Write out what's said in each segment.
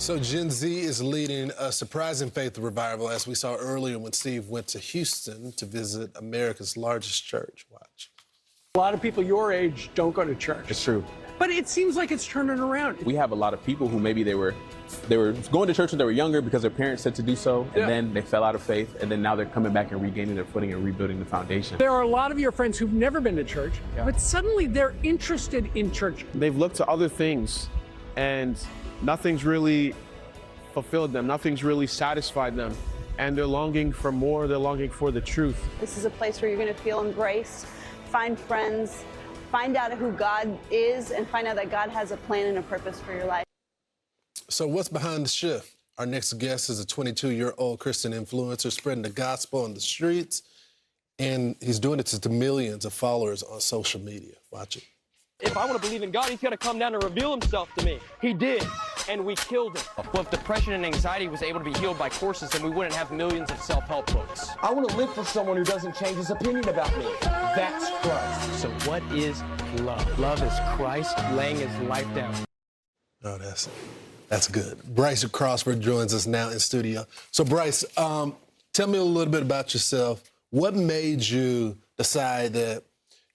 So Gen Z is leading a surprising faith revival, as we saw earlier when Steve went to Houston to visit America's largest church. Watch. A lot of people your age don't go to church. It's true. But it seems like it's turning around. We have a lot of people who maybe they were going to church when they were younger because their parents said to do so, and then they fell out of faith, and then now they're coming back and regaining their footing and rebuilding the foundation. There are a lot of your friends who've never been to church, but suddenly they're interested in church. They've looked to other things, and nothing's really fulfilled them. Nothing's really satisfied them. And they're longing for more. They're longing for the truth. This is a place where you're going to feel embraced, find friends, find out who God is, and find out that God has a plan and a purpose for your life. So what's behind the shift? Our next guest is a 22-year-old Christian influencer spreading the gospel on the streets, and he's doing it to millions of followers on social media. Watch it. If I want to believe in God, he's got to come down and reveal himself to me. He did, and we killed him. Well, if depression and anxiety was able to be healed by courses, then we wouldn't have millions of self-help books. I want to live for someone who doesn't change his opinion about me. That's Christ. So what is love? Love is Christ laying his life down. Oh, that's good. Bryce Crawford joins us now in studio. So Bryce, tell me a little bit about yourself. What made you decide that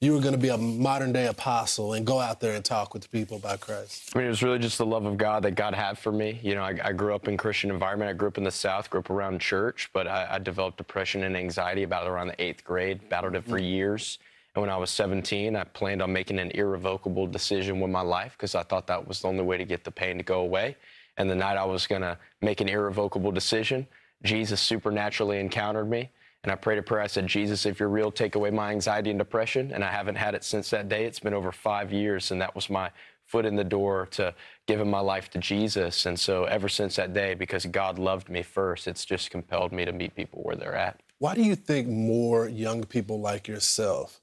you were going to be a modern-day apostle and go out there and talk with people about Christ? I mean, it was really just the love of God that God had for me. You know, I grew up in Christian environment. I grew up in the South, grew up around church, but I developed depression and anxiety about around the 8th grade, battled it for years. And when I was 17, I planned on making an irrevocable decision with my life because I thought that was the only way to get the pain to go away. And the night I was going to make an irrevocable decision, Jesus supernaturally encountered me. And I prayed a prayer. I said, Jesus, if you're real, take away my anxiety and depression. And I haven't had it since that day. It's been over 5 years, and that was my foot in the door to giving my life to Jesus. And so ever since that day, because God loved me first, it's just compelled me to meet people where they're at. Why do you think more young people like yourself,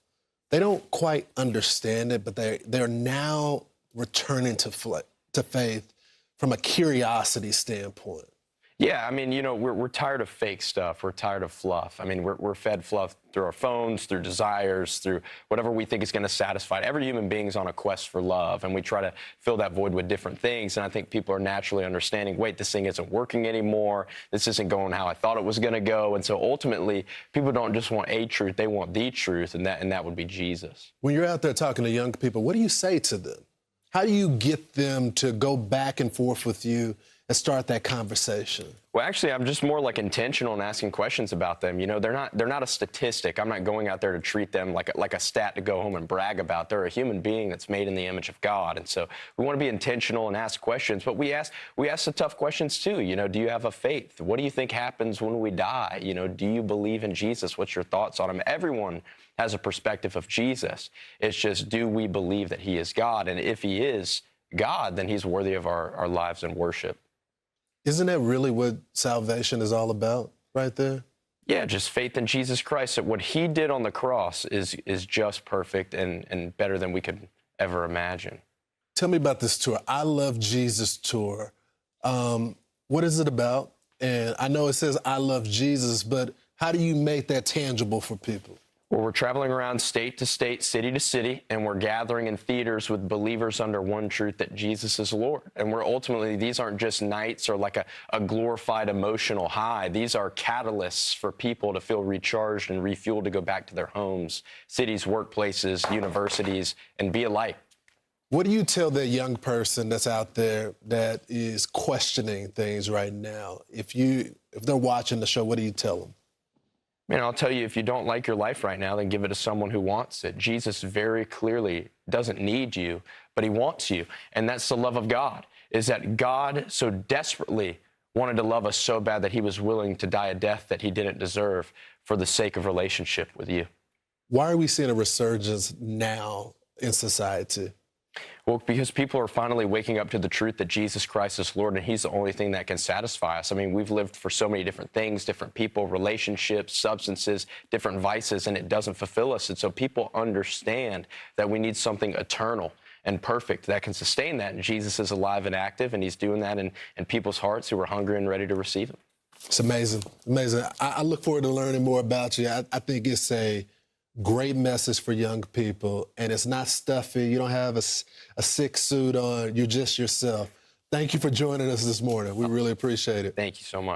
they don't quite understand it, but they're now returning to faith from a curiosity standpoint? Yeah, I mean, you know, we're tired of fake stuff. We're tired of fluff. I mean, we're fed fluff through our phones, through desires, through whatever we think is going to satisfy. Every human being is on a quest for love, and we try to fill that void with different things. And I think people are naturally understanding, wait, this thing isn't working anymore. This isn't going how I thought it was going to go. And so ultimately, people don't just want a truth. They want the truth, and that would be Jesus. When you're out there talking to young people, what do you say to them? How do you get them to go back and forth with you and start that conversation? Well, actually, I'm just more like intentional in asking questions about them. You know, they're not a statistic. I'm not going out there to treat them like a stat to go home and brag about. They're a human being that's made in the image of God. And so we want to be intentional and ask questions, but we ask the tough questions too. You know, do you have a faith? What do you think happens when we die? You know, do you believe in Jesus? What's your thoughts on him? Everyone has a perspective of Jesus. It's just, do we believe that he is God? And if he is God, then he's worthy of our lives and worship. Isn't that really what salvation is all about right there? Yeah, just faith in Jesus Christ. That what he did on the cross is just perfect and better than we could ever imagine. Tell me about this tour. I Love Jesus tour. What is it about? And I know it says I love Jesus, but how do you make that tangible for people? Well, we're traveling around state to state, city to city, and we're gathering in theaters with believers under one truth, that Jesus is Lord. And we're ultimately, these aren't just nights or like a glorified emotional high. These are catalysts for people to feel recharged and refueled to go back to their homes, cities, workplaces, universities, and be a light. What do you tell that young person that's out there that is questioning things right now? If they're watching the show, what do you tell them? Man, I'll tell you, if you don't like your life right now, then give it to someone who wants it. Jesus very clearly doesn't need you, but he wants you. And that's the love of God, is that God so desperately wanted to love us so bad that he was willing to die a death that he didn't deserve for the sake of relationship with you. Why are we seeing a resurgence now in society? Well, because people are finally waking up to the truth that Jesus Christ is Lord, and he's the only thing that can satisfy us. I mean, we've lived for so many different things, different people, relationships, substances, different vices, and it doesn't fulfill us. And so people understand that we need something eternal and perfect that can sustain that. And Jesus is alive and active, and he's doing that in people's hearts who are hungry and ready to receive him. It's amazing, amazing. I look forward to learning more about you. I think it's a great message for young people, and it's not stuffy. You don't have a sick suit on. You're just yourself. Thank you for joining us this morning. We really appreciate it. Thank you so much.